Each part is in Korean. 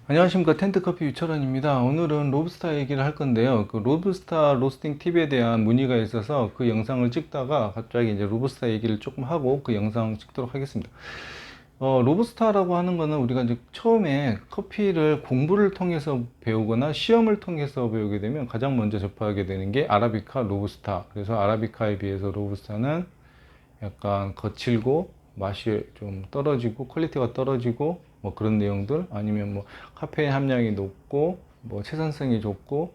안녕하십니까. 텐트커피 유철원입니다. 오늘은 로브스타 얘기를 할 건데요. 그 로브스타 로스팅 팁에 대한 문의가 있어서 그 영상을 찍다가 갑자기 이제 로브스타 얘기를 조금 하고 그 영상 찍도록 하겠습니다. 로브스타라고 하는 거는 우리가 이제 처음에 커피를 공부를 통해서 배우거나 시험을 통해서 배우게 되면 가장 먼저 접하게 되는 게 아라비카, 로브스타. 그래서 아라비카에 비해서 로브스타는 약간 거칠고 맛이 좀 떨어지고 퀄리티가 떨어지고 뭐 그런 내용들, 아니면 뭐 카페인 함량이 높고 뭐 채산성이 좋고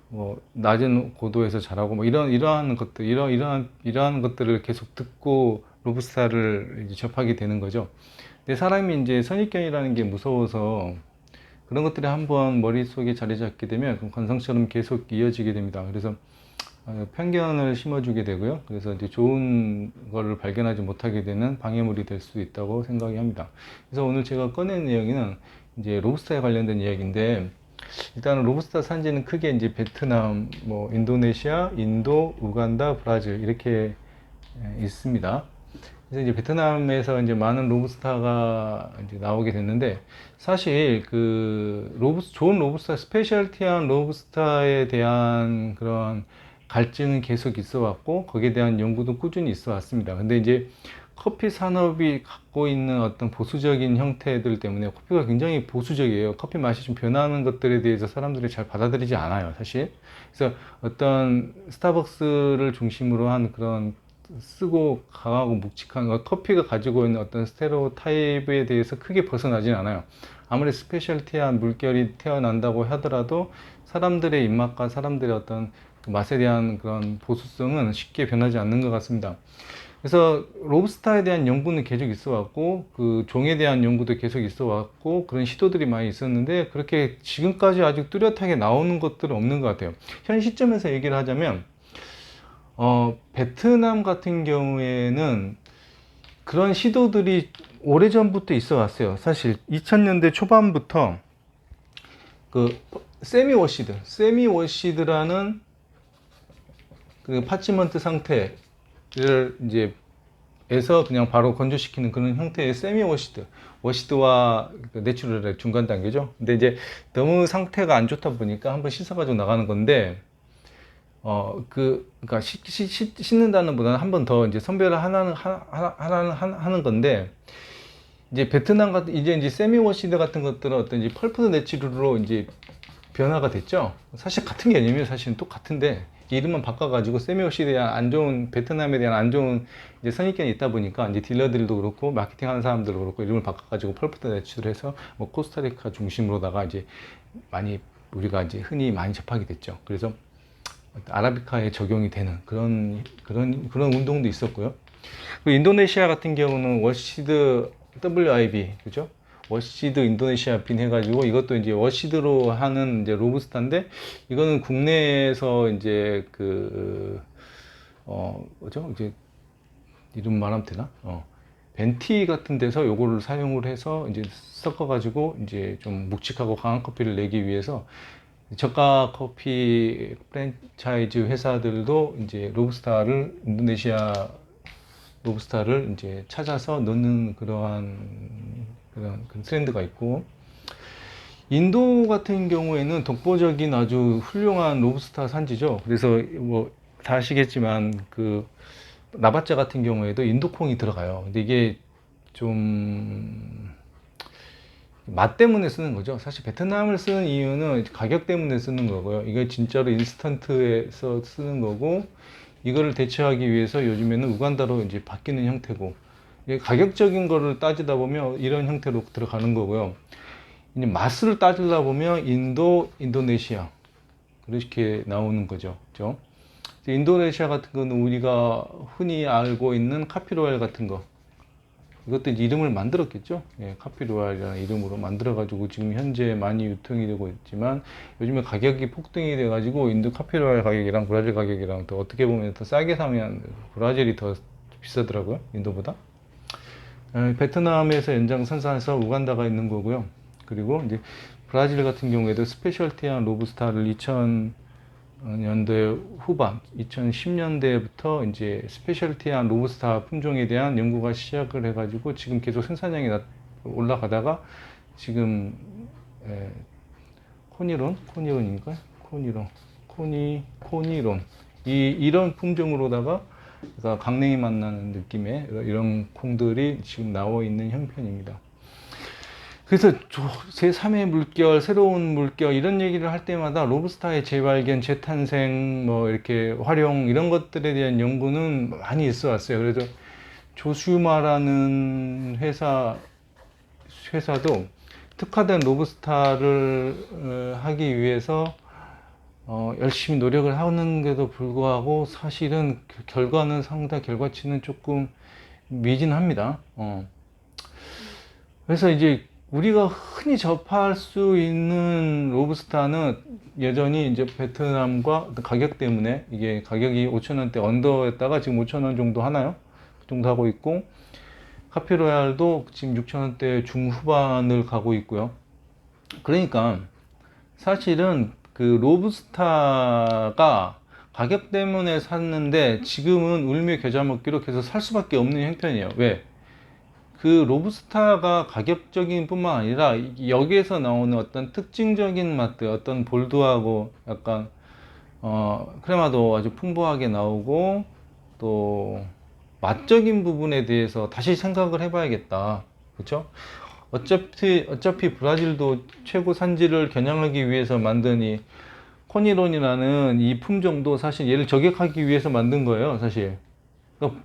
뭐 낮은 고도에서 자라고 뭐 이러한 것들, 이러한 것들을 계속 듣고 로부스타를 이제 접하게 되는 거죠. 근데 사람이 이제 선입견이라는 게 무서워서 그런 것들이 한번 머릿속에 자리 잡게 되면 그 관성처럼 계속 이어지게 됩니다. 그래서 편견을 심어주게 되고요. 그래서 이제 좋은 거를 발견하지 못하게 되는 방해물이 될 수 있다고 생각이 합니다. 그래서 오늘 제가 꺼낸 내용은 이제 로부스타에 관련된 이야기인데, 일단은 로부스타 산지는 크게 이제 베트남, 뭐 인도네시아, 인도, 우간다, 브라질 이렇게 있습니다. 그래서 이제 베트남에서 이제 많은 로부스타가 이제 나오게 됐는데, 사실 그 좋은 로부스타, 스페셜티한 로부스타에 대한 그런 갈증은 계속 있어 왔고, 거기에 대한 연구도 꾸준히 있어 왔습니다. 근데 이제 커피 산업이 갖고 있는 어떤 보수적인 형태들 때문에, 커피가 굉장히 보수적이에요. 커피 맛이 좀 변하는 것들에 대해서 사람들이 잘 받아들이지 않아요, 사실. 그래서 어떤 스타벅스를 중심으로 한 그런 쓰고 강하고 묵직한 커피가 가지고 있는 어떤 스테레오타입에 대해서 크게 벗어나진 않아요. 아무리 스페셜티한 물결이 태어난다고 하더라도 사람들의 입맛과 사람들의 어떤 그 맛에 대한 그런 보수성은 쉽게 변하지 않는 것 같습니다. 그래서 로브스타에 대한 연구는 계속 있어 왔고, 그 종에 대한 연구도 계속 있어 왔고, 그런 시도들이 많이 있었는데 그렇게 지금까지 아직 뚜렷하게 나오는 것들은 없는 것 같아요. 현 시점에서 얘기를 하자면 베트남 같은 경우에는 그런 시도들이 오래전부터 있어 왔어요. 사실 2000년대 초반부터 그 세미 워시드라는 그 파치먼트 상태를 이제 에서 그냥 바로 건조시키는 그런 형태의 워시드와 내추럴의 중간 단계죠. 근데 이제 너무 상태가 안 좋다 보니까 한번 씻어가지고 나가는 건데, 그러니까 씻는다는 보다는 한 번 더 이제 선별을 하는 건데, 이제 베트남 같은, 이제 세미워시드 같은 것들은 어떤 이제 펄프드 내추럴로 이제 변화가 됐죠. 사실 같은 개념이에요. 사실은 똑같은데, 이름만 바꿔가지고 세미워시드에 대한 안 좋은, 베트남에 대한 안 좋은 이제 선입견이 있다 보니까 이제 딜러들도 그렇고 마케팅 하는 사람들도 그렇고 이름을 바꿔가지고 펄프드 내추럴 해서 뭐 코스타리카 중심으로다가 이제 많이 우리가 이제 흔히 많이 접하게 됐죠. 그래서 아라비카에 적용이 되는 그런 운동도 있었고요. 인도네시아 같은 경우는 워시드 WIB, 그죠? 워시드 인도네시아 빈 해가지고 이것도 이제 워시드로 하는 이제 로부스타인데, 이거는 국내에서 이제 뭐죠? 이제 이름 말하면 되나? 벤티 같은 데서 요거를 사용을 해서 이제 섞어가지고 이제 좀 묵직하고 강한 커피를 내기 위해서 저가 커피 프랜차이즈 회사들도 이제 인도네시아 로브스타를 이제 찾아서 넣는 그런 트렌드가 있고, 인도 같은 경우에는 독보적인 아주 훌륭한 로브스타 산지죠. 그래서 뭐 다 아시겠지만 그 라바짜 같은 경우에도 인도콩이 들어가요. 근데 이게 좀 맛 때문에 쓰는 거죠. 사실 베트남을 쓰는 이유는 가격 때문에 쓰는 거고요. 이게 진짜로 인스턴트에서 쓰는 거고, 이거를 대체하기 위해서 요즘에는 우간다로 이제 바뀌는 형태고, 이게 가격적인 거를 따지다 보면 이런 형태로 들어가는 거고요. 이제 맛을 따지다 보면 인도네시아 그렇게 나오는 거죠. 그죠? 인도네시아 같은 거는 우리가 흔히 알고 있는 카피로얄 같은 거, 이것도 이제 이름을 만들었겠죠. 예, 카피로얄이라는 이름으로 만들어가지고 지금 현재 많이 유통이 되고 있지만, 요즘에 가격이 폭등이 돼가지고 인도 카피로얄 가격이랑 브라질 가격이랑 더 어떻게 보면 더 싸게 사면 브라질이 더 비싸더라고요, 인도보다. 베트남에서 연장선상에서 우간다가 있는 거고요. 그리고 이제 브라질 같은 경우에도 스페셜티한 로부스타를 2000년대 후반, 2010년대부터 이제 스페셜티한 로부스타 품종에 대한 연구가 시작을 해가지고 지금 계속 생산량이 올라가다가 지금 코니론인가? 코니론. 이런 품종으로다가 그러니까 강냉이 맛나는 느낌의 이런 콩들이 지금 나와 있는 형편입니다. 그래서 제3의 물결, 새로운 물결 이런 얘기를 할 때마다 로부스타의 재발견, 재탄생, 뭐 이렇게 활용 이런 것들에 대한 연구는 많이 있어 왔어요. 그래서 조슈마라는 회사도 특화된 로부스타를 하기 위해서 열심히 노력을 하는데도 불구하고 사실은 그 결과치는 조금 미진합니다. 그래서 이제 우리가 흔히 접할 수 있는 로부스타는 여전히 이제 베트남과 가격 때문에 이게 가격이 5,000원대 언더였다가 지금 5,000원 정도 하나요? 그 정도 하고 있고, 카피로얄도 지금 6,000원대 중후반을 가고 있고요. 그러니까 사실은 그 로부스타가 가격 때문에 샀는데 지금은 울며 겨자 먹기로 계속 살 수밖에 없는 형편이에요. 왜? 그 로부스타가 가격적인 뿐만 아니라 여기에서 나오는 어떤 특징적인 맛들, 어떤 볼드하고 약간 크레마도 아주 풍부하게 나오고 또 맛적인 부분에 대해서 다시 생각을 해봐야겠다. 그렇죠? 어차피 브라질도 최고 산지를 겨냥하기 위해서 만든 이 코니론이라는 이 품종도 사실 얘를 저격하기 위해서 만든 거예요, 사실. 그러니까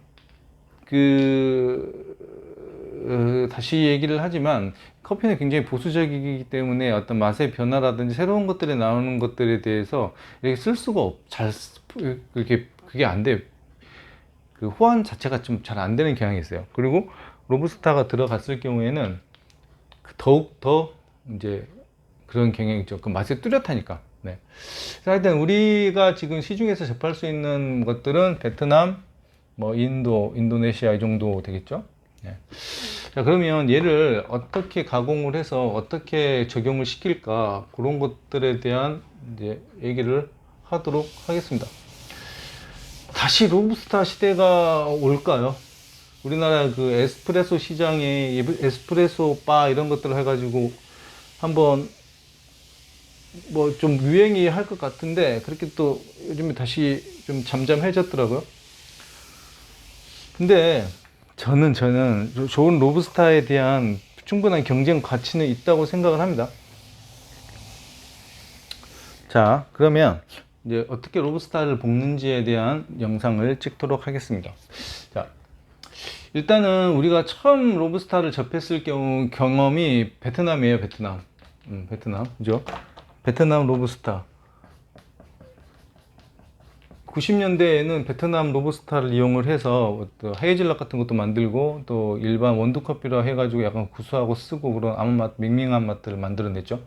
다시 얘기를 하지만 커피는 굉장히 보수적이기 때문에 어떤 맛의 변화라든지 새로운 것들이 나오는 것들에 대해서 이렇게 쓸 수가 그렇게 그게 안 돼요. 그 호환 자체가 좀 잘 안 되는 경향이 있어요. 그리고 로부스타가 들어갔을 경우에는 더욱 더 이제 그런 경향이 있죠. 그 맛이 뚜렷하니까. 네. 하여튼 우리가 지금 시중에서 접할 수 있는 것들은 베트남, 뭐 인도네시아 이 정도 되겠죠. 네. 자, 그러면 얘를 어떻게 가공을 해서 어떻게 적용을 시킬까, 그런 것들에 대한 이제 얘기를 하도록 하겠습니다. 다시 로부스타 시대가 올까요? 우리나라 그 에스프레소 시장에 에스프레소 바 이런 것들을 해가지고 한번 뭐 좀 유행이 할 것 같은데 그렇게 또 요즘에 다시 좀 잠잠해졌더라고요. 근데 저는 좋은 로부스타에 대한 충분한 경쟁 가치는 있다고 생각을 합니다. 자, 그러면 이제 어떻게 로부스타를 볶는지에 대한 영상을 찍도록 하겠습니다. 자, 일단은 우리가 처음 로부스타를 접했을 경험이 베트남이에요. 베트남, 그죠? 베트남 로부스타. 90년대에는 베트남 로부스타를 이용을 해서 헤이즐넛 같은 것도 만들고 또 일반 원두 커피라 해가지고 약간 구수하고 쓰고 그런 아무 맛, 밍밍한 맛들을 만들어냈죠.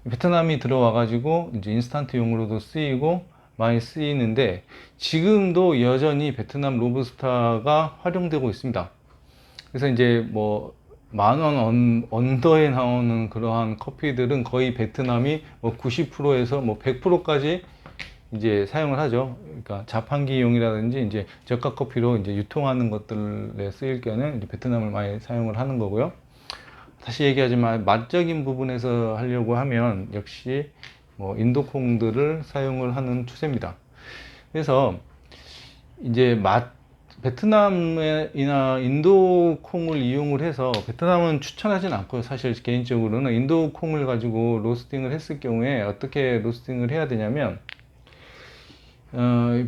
베트남이 들어와가지고 이제 인스턴트용으로도 쓰이고 많이 쓰이는데 지금도 여전히 베트남 로부스타가 활용되고 있습니다. 그래서 이제 뭐 만원 언더에 나오는 그러한 커피들은 거의 베트남이 뭐 90%에서 뭐 100%까지 이제 사용을 하죠. 그러니까 자판기용이라든지 이제 저가 커피로 이제 유통하는 것들에 쓰일 경우는 이제 베트남을 많이 사용을 하는 거고요. 다시 얘기하지만 맛적인 부분에서 하려고 하면 역시 뭐 인도 콩들을 사용을 하는 추세입니다. 그래서 이제 베트남이나 인도 콩을 이용을 해서 베트남은 추천하진 않고요. 사실 개인적으로는 인도 콩을 가지고 로스팅을 했을 경우에 어떻게 로스팅을 해야 되냐면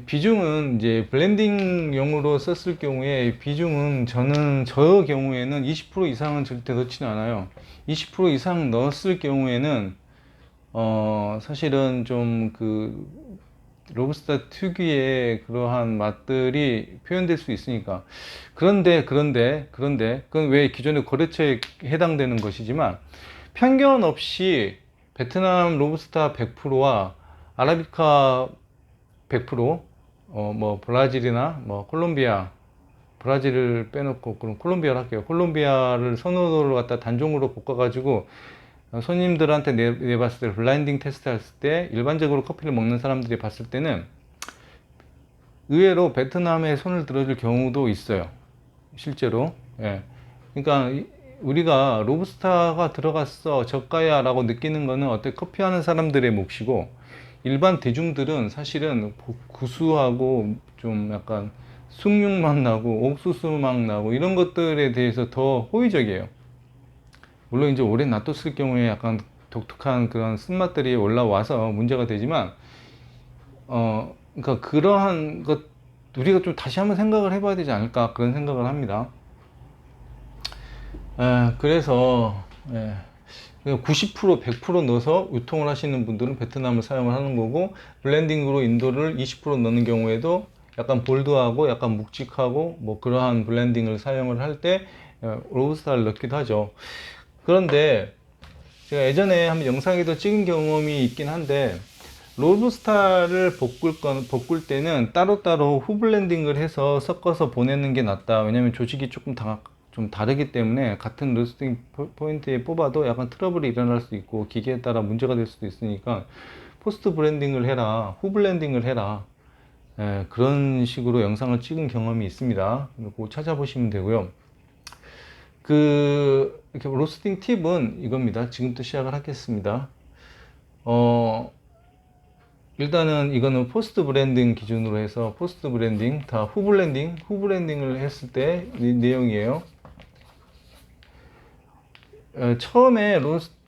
비중은 이제 블렌딩용으로 썼을 경우에 비중은 저 경우에는 20% 이상은 절대 넣지는 않아요. 20% 이상 넣었을 경우에는 사실은 좀 로부스타 특유의 그러한 맛들이 표현될 수 있으니까. 그런데 그건 왜 기존의 거래처에 해당되는 것이지만 편견 없이 베트남 로부스타 100%와 아라비카 100%, 뭐 브라질이나 뭐 콜롬비아, 브라질을 빼놓고 그럼 콜롬비아를 할게요. 콜롬비아를 선호도를 갖다 단종으로 볶아가지고 손님들한테 내봤을 때 블라인딩 테스트 했을 때 일반적으로 커피를 먹는 사람들이 봤을 때는 의외로 베트남에 손을 들어줄 경우도 있어요. 실제로. 예. 그러니까 우리가 로부스타가 들어갔어 저가야 라고 느끼는 거는 어때 커피하는 사람들의 몫이고, 일반 대중들은 사실은 구수하고 좀 약간 숭늉맛 나고 옥수수 맛 나고 이런 것들에 대해서 더 호의적이에요. 물론 이제 오래 놔뒀을 경우에 약간 독특한 그런 쓴맛들이 올라와서 문제가 되지만, 그러니까 그러한 것 우리가 좀 다시 한번 생각을 해봐야 되지 않을까 그런 생각을 합니다. 그래서 90% 100% 넣어서 유통을 하시는 분들은 베트남을 사용을 하는 거고, 블렌딩으로 인도를 20% 넣는 경우에도 약간 볼드하고 약간 묵직하고 뭐 그러한 블렌딩을 사용을 할 때 로부스타를 넣기도 하죠. 그런데 제가 예전에 한번 영상에도 찍은 경험이 있긴 한데, 로부스타를 볶을 때는 따로따로 후블렌딩을 해서 섞어서 보내는 게 낫다. 왜냐면 조직이 좀 다르기 때문에 같은 로스팅 포인트에 뽑아도 약간 트러블이 일어날 수도 있고 기계에 따라 문제가 될 수도 있으니까 포스트 브랜딩을 해라, 후블렌딩을 해라. 그런 식으로 영상을 찍은 경험이 있습니다. 그거 찾아보시면 되고요. 이렇게 로스팅 팁은 이겁니다. 지금부터 시작을 하겠습니다. 일단은 이거는 포스트 브랜딩 기준으로 해서 포스트 브랜딩, 다 후블렌딩을 했을 때 내용이에요. 처음에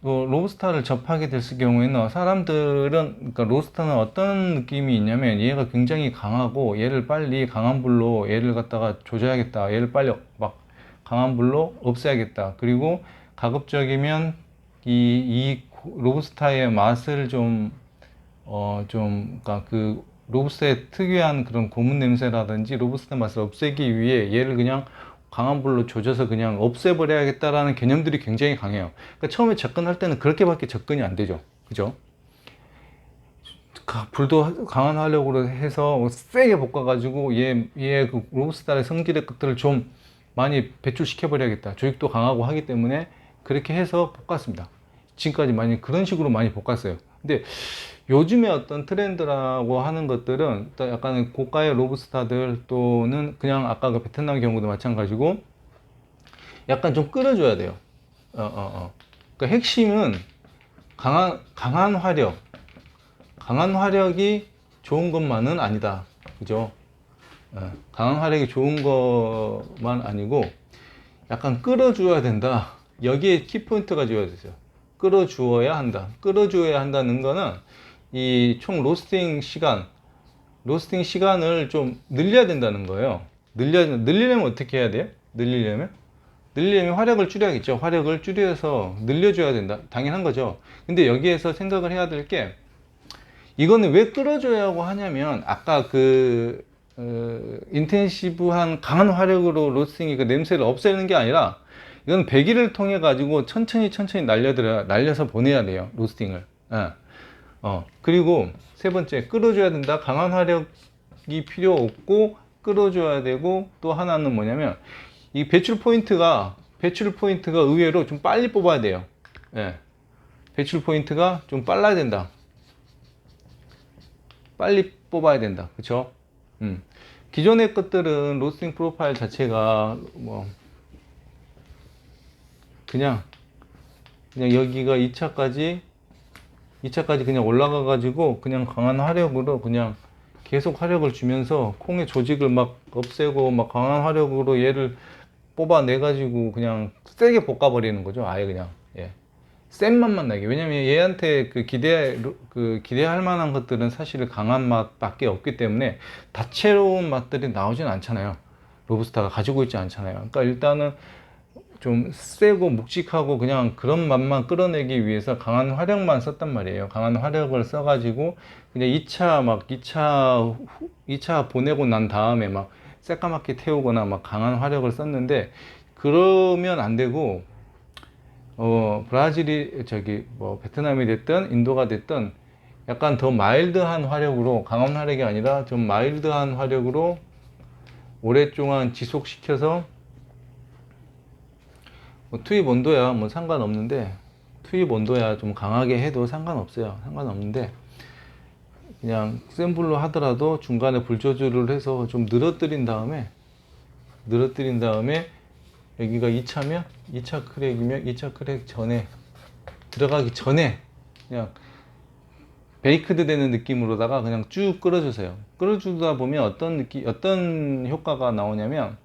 로부스타를 접하게 됐을 경우에는 사람들은, 그러니까 로부스타는 어떤 느낌이 있냐면 얘가 굉장히 강하고 얘를 빨리 강한 불로 얘를 갖다가 조져야겠다, 얘를 빨리 막 강한 불로 없애야겠다, 그리고 가급적이면 이 로부스타의 맛을 그러니까 그 로부스타의 특유한 그런 고문 냄새라든지 로부스타 맛을 없애기 위해 얘를 그냥 강한 불로 조져서 그냥 없애버려야겠다라는 개념들이 굉장히 강해요. 그러니까 처음에 접근할 때는 그렇게밖에 접근이 안 되죠. 그죠? 불도 강한 화력으로 해서 세게 볶아가지고 그 로부스타의 성질의 것들을 좀 많이 배출시켜버려야겠다. 조직도 강하고 하기 때문에 그렇게 해서 볶았습니다. 지금까지 많이 그런 식으로 많이 볶았어요. 근데 요즘에 어떤 트렌드라고 하는 것들은 또 약간 고가의 로부스타들 또는 그냥 아까 그 베트남 경우도 마찬가지고 약간 좀 끓여줘야 돼요. 그러니까 핵심은 강한 화력이 좋은 것만은 아니다. 그죠? 강한 화력이 좋은 것만 아니고 약간 끓여줘야 된다. 여기에 키포인트가 지어야 되죠. 끓여주어야 한다. 끓여주어야 한다는 거는 이 총 로스팅 시간을 좀 늘려야 된다는 거예요. 늘리려면 어떻게 해야 돼요? 늘리려면 화력을 줄여야겠죠. 화력을 줄여서 늘려줘야 된다. 당연한 거죠. 근데 여기에서 생각을 해야 될 게, 이거는 왜 끓여줘야 하냐면 아까 인텐시브한 강한 화력으로 로스팅이 그 냄새를 없애는 게 아니라 이건 배기를 통해 가지고 천천히 날려서 보내야 돼요. 로스팅을. 그리고 세 번째, 끓여줘야 된다. 강한 화력이 필요 없고 끓여줘야 되고, 또 하나는 뭐냐면 이 배출 포인트가 의외로 좀 빨리 뽑아야 돼요. 배출 포인트가 좀 빨라야 된다. 빨리 뽑아야 된다. 그쵸? 기존의 것들은 로스팅 프로파일 자체가 뭐 그냥 여기가 2차까지 그냥 올라가 가지고 그냥 강한 화력으로 그냥 계속 화력을 주면서 콩의 조직을 막 없애고 막 강한 화력으로 얘를 뽑아내 가지고 그냥 세게 볶아 버리는 거죠. 아예 그냥 센 맛만 나게. 왜냐면 얘한테 기대할 만한 것들은 사실 강한 맛밖에 없기 때문에 다채로운 맛들이 나오진 않잖아요. 로부스타가 가지고 있지 않잖아요. 그러니까 일단은 좀 세고 묵직하고 그냥 그런 맛만 끌어내기 위해서 강한 화력만 썼단 말이에요. 강한 화력을 써가지고 그냥 2차 보내고 난 다음에 막 새까맣게 태우거나 막 강한 화력을 썼는데, 그러면 안 되고, 베트남이 됐든 인도가 됐든 약간 더 마일드한 화력으로, 강한 화력이 아니라 좀 마일드한 화력으로 오랫동안 지속시켜서, 투입 온도야 뭐 상관없는데, 투입 온도야 좀 강하게 해도 상관없는데 그냥 센 불로 하더라도 중간에 불 조절을 해서 좀 늘어뜨린 다음에 여기가 2차면 2차 크랙이면 2차 크랙 전에 들어가기 전에 그냥 베이크드 되는 느낌으로다가 그냥 쭉 끓여주세요. 끓여주다 보면 어떤 효과가 나오냐면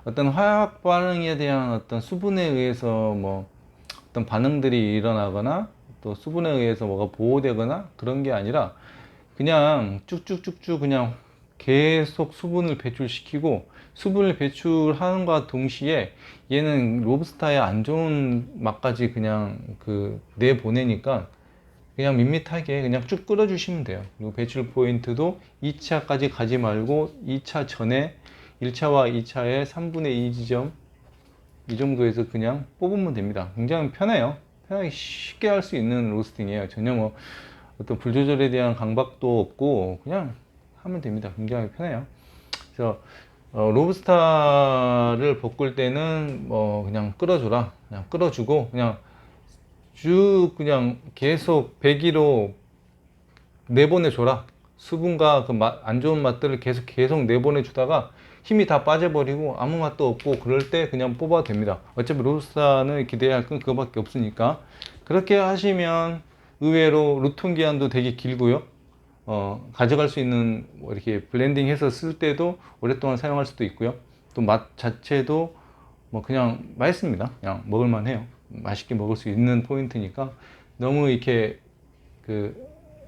어떤 화학 반응에 대한 어떤 수분에 의해서 뭐 어떤 반응들이 일어나거나 또 수분에 의해서 뭐가 보호되거나 그런 게 아니라 그냥 쭉쭉쭉쭉 그냥 계속 수분을 배출시키고 수분을 배출하는과 동시에 얘는 로브스타의 안 좋은 맛까지 그냥 내보내니까 그냥 밋밋하게 그냥 쭉 끓여주시면 돼요. 그리고 배출 포인트도 2차까지 가지 말고 2차 전에 1차와 2차의 3분의 2 지점 이 정도에서 그냥 뽑으면 됩니다. 굉장히 편해요. 편하게 쉽게 할 수 있는 로스팅이에요. 전혀 뭐 어떤 불 조절에 대한 강박도 없고 그냥 하면 됩니다. 굉장히 편해요. 그래서 로브스타를 볶을 때는 뭐 그냥 끓여줘라. 그냥 끓여주고 그냥 쭉 그냥 계속 배기로 내보내줘라. 수분과 그 안 좋은 맛들을 계속 내보내주다가 힘이 다 빠져버리고 아무 맛도 없고 그럴 때 그냥 뽑아도 됩니다. 어차피 로스타는 기대할 건 그거밖에 없으니까 그렇게 하시면 의외로 유통기한도 되게 길고요. 가져갈 수 있는 뭐 이렇게 블렌딩 해서 쓸 때도 오랫동안 사용할 수도 있고요. 또 맛 자체도 뭐 그냥 맛있습니다. 그냥 먹을만 해요. 맛있게 먹을 수 있는 포인트니까 너무 이렇게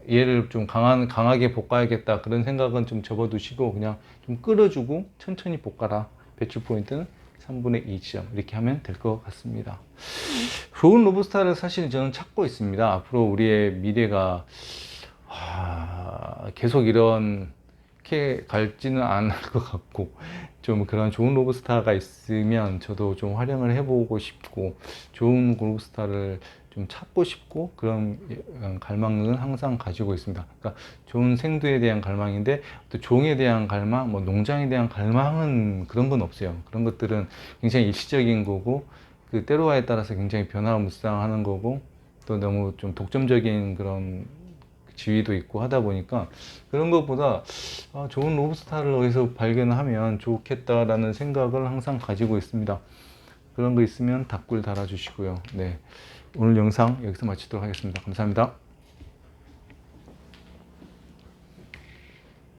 얘를 좀 강하게 볶아야겠다 그런 생각은 좀 접어두시고 그냥 좀 끓여주고 천천히 볶아라. 배출 포인트는 3분의 2 지점 이렇게 하면 될 것 같습니다. 좋은 로부스타를 사실 저는 찾고 있습니다. 앞으로 우리의 미래가 계속 이렇게 갈지는 않을 것 같고 좀 그런 좋은 로부스타가 있으면 저도 좀 활용을 해보고 싶고 좋은 로부스타를 좀 찾고 싶고 그런 갈망은 항상 가지고 있습니다. 그러니까 좋은 생두에 대한 갈망인데 또 종에 대한 갈망, 뭐 농장에 대한 갈망은 그런 건 없어요. 그런 것들은 굉장히 일시적인 거고 그 때로와에 따라서 굉장히 변화무쌍하는 거고 또 너무 좀 독점적인 그런 지위도 있고 하다 보니까 그런 것보다 좋은 로브스타를 어디서 발견하면 좋겠다라는 생각을 항상 가지고 있습니다. 그런 거 있으면 댓글 달아주시고요. 네, 오늘 영상 여기서 마치도록 하겠습니다. 감사합니다.